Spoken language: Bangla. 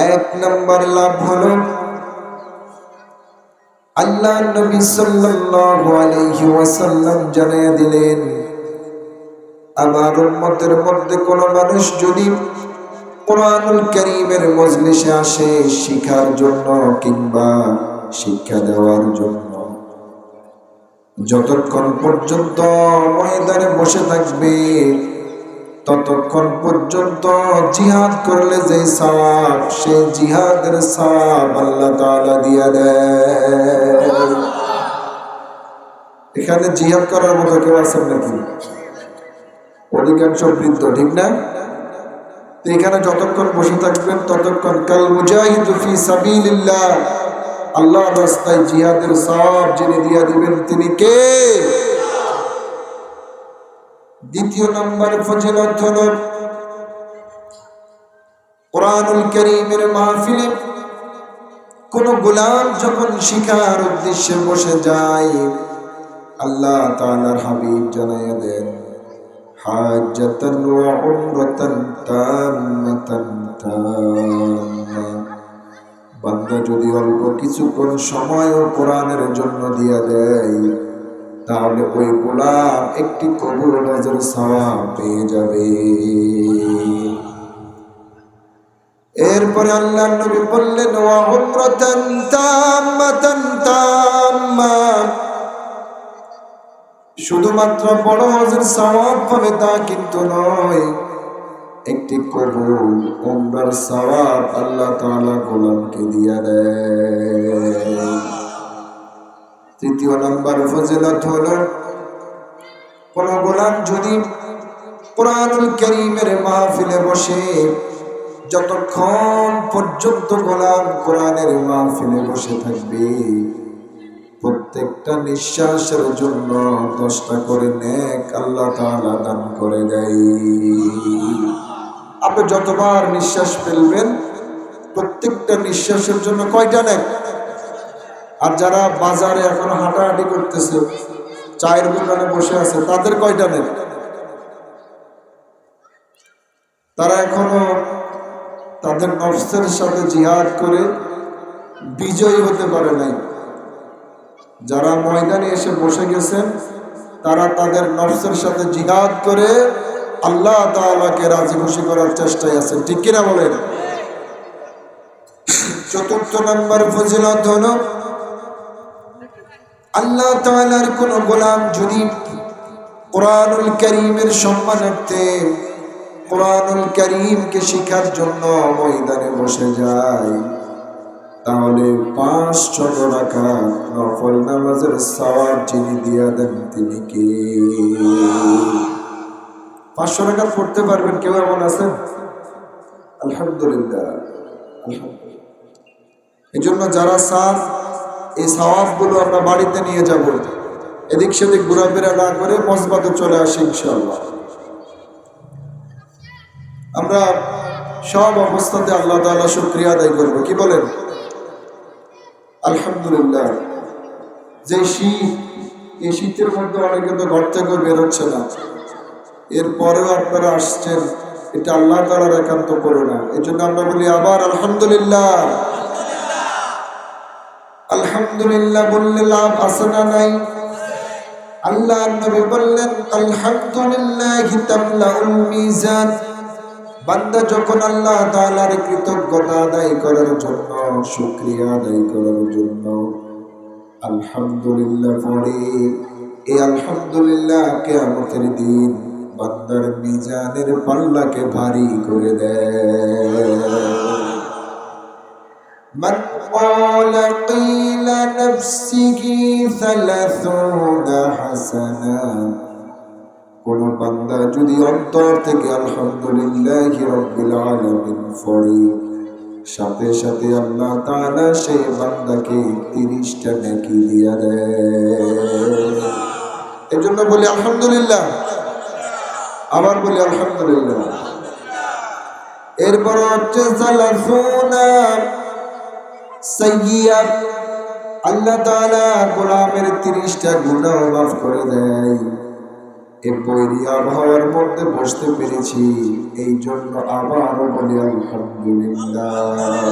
এক নম্বর লাভ হলো আল্লাহ নবী সাল্লাল্লাহু আলাইহি ওয়াসাল্লাম জানিয়ে দিলেন, আমার উম্মতের মধ্যে কোন মানুষ যদি কুরআনুল কারীমের মজলিসে আসে শিখার জন্য কিংবা শিক্ষা দেওয়ার জন্য, যতক্ষণ পর্যন্ত ময়দানে বসে থাকবে ততক্ষণ পর্যন্ত জিহাদ করলে যে সওয়াব, সেই জিহাদের সওয়াব আল্লাহ তাআলা দিয়া দেয়। এখানে জিহাদ করার মতো কেউ আছেন নাকি? অধিকাংশ বৃদ্ধ, ঠিক না? তো এখানে যতক্ষণ বসে থাকবেন ততক্ষণ কাল মুজাহিদু ফি সাবিলিল্লাহ, আল্লাহর রাস্তায় জিহাদের সওয়াব যিনি দিয়া দিবেন তিনি কে? দ্বিতীয় নম্বর ফজিলত হলো কুরআনুল কারীমের মাহফিলে কোন গোলাম যখন শিখার উদ্দেশ্যে বসে যায়, আল্লাহ তাআলার হাবিব জানায়া দেন, হাজ্জাতান ওয়া উমরাতান তাম্মাতান তাম্মা। বান্দা যদি অল্প কিছুক্ষণ সময়ও কোরআনের জন্য দিয়া দেয়, তাহলে ওই গোলাম একটি কবুল হজের সওয়াব পেয়ে যাবে। এরপরে আল্লাহর নবী বললেন, ওয়া উমরাতান তাম্মাতান তাম্মা, শুধুমাত্র বড় হজের সওয়াব পাবে তা কিন্তু নয়, একটি কবুল উমরার সওয়াব আল্লাহ তাআলা গোলামকে দিয়া দেয়। তৃতীয় নম্বর ফজিলত হলো কোন গোলাম যদি কুরআনুল কারীমের মাহফিলে বসে, যতক্ষণ পর্যন্ত গোলাম কোরআনের মাহফিলে বসে থাকবে, প্রত্যেকটা নিঃশ্বাসের জন্য 10টা করে নেক আল্লাহ তাআলা দান করে দেয়। আপনি যতবার নিঃশ্বাস ফেলবেন প্রত্যেকটা নিঃশ্বাসের জন্য কয়টা নেক? আর যারা বাজারে এখন হাঁটাহাঁটি করতেছে, চায়ের দোকানে বসে আছে, তাদের কয়টা নেক? তারা এখনো তাদের নফসের সাথে জিহাদ করে বিজয়ী হতে পারে নাই। যারা ময়দানে এসে বসে গেছেন তারা তাদের নফসের সাথে জিহাদ করে আল্লাহ তাআলাকে রাজি খুশি করার চেষ্টায় আছেন, ঠিক কিনা বলেন? চতুর্থ নম্বর ফজিলত হলো আল্লাহ তাআলার কোন গোলাম যদি কুরআনুল কারীমের সম্মানার্থে কুরআনুল কারীমকে শিখার জন্য ময়দানে বসে যায়, তাহলে 5 রাকাত নফল নামাজের সওয়াব যিনি দিয়া দেন তিনি কে? 500 রাকাত পড়তে পারবেন কেউ এমন আছেন? আলহামদুলিল্লাহ, আলহামদুলিল্লাহ। এজন্য যারা চান এই সওয়াবগুলো আমরা বাড়িতে নিয়ে যাব, এদিক সেদিক ঘোরাফেরা না করে মসজিদে চলে আসি ইনশাআল্লাহ। আমরা সব অবস্থাতে আল্লাহ তাআলা শুকরিয়া আদায় করব, কি বলেন? আলহামদুলিল্লাহ। যে শীত, এই শীতের মধ্যে অনেকে তো ঘর থেকে বেরোচ্ছে না, এরপরেও আপনারা আসছেন, এটা আল্লাহ তাআলার একান্ত করুণা। এই জন্য আমরা বলি আবার আলহামদুলিল্লাহ। আলহামদুলিল্লাহ বললে লাভ আছে না নাই? আল্লাহ নবী বললেন, আলহামদুলিল্লাহি তামলাউল মিজান। বান্দা যখন আল্লাহ তাআলার কৃতজ্ঞতা আদায় করার জন্য, শুকরিয়া আদায় করার জন্য আলহামদুলিল্লাহ পড়ে, এই আলহামদুলিল্লাহ কিয়ামতের দিন বান্দার মিজানের পাল্লাকে ভারী করে দেয়। মান ক্বালা কিলা নাফসিহি 30 হাসানা, কোন বান্দা যদি অন্তর থেকে আলহামদুলিল্লাহি রাব্বিল আলামিন পড়ে, সাথে সাথে আল্লাহ তাআলা সেই বান্দাকে 30টা নেকি দিয়া দেয়। এজন্য বলি আলহামদুলিল্লাহ, আবার বলি আলহামদুলিল্লাহ। এরপর হচ্ছে সালাসুনা সাইয়্যাত, আল্লাহ তাআলা গোলামের 30টা গুনাহ মাফ করে দেয়। এই বৈরী আবহাওয়ার মধ্যে বসতে পেরেছি, এই জন্য আবারও বলি আলহামদুলিল্লাহ।